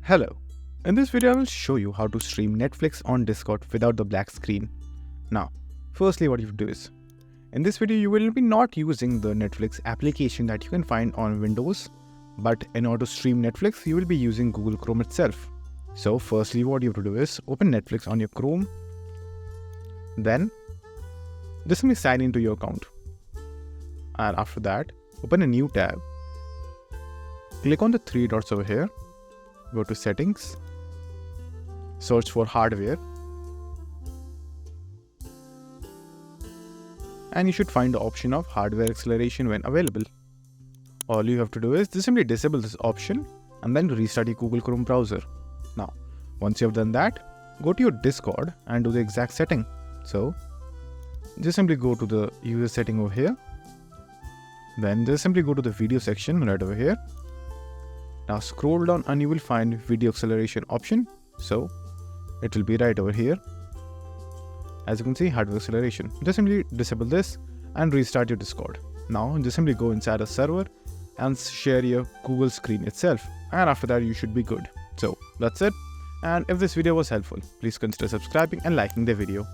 Hello, in this video I will show you how to stream Netflix on Discord without the black screen. Now, firstly what you do is, in this video you will be not using the Netflix application that you can find on Windows, but in order to stream Netflix you will be using Google Chrome itself. So firstly what you have to do is, open Netflix on your Chrome, then just simply sign into your account. And after that, open a new tab, click on the three dots over here, go to settings, search for hardware, and you should find the option of hardware acceleration when available. All you have to do is just simply disable this option and then restart your Google Chrome browser. Now, once you have done that, go to your Discord and do the exact setting. So, just simply go to the user setting over here, then just simply go to the video section right over here. Now scroll down and you will find video acceleration option. So it will be right over here. As you can see, hardware acceleration. Just simply disable this and restart your Discord. Now just simply go inside a server and share your Google screen itself. And after that you should be good. So that's it. And if this video was helpful, please consider subscribing and liking the video.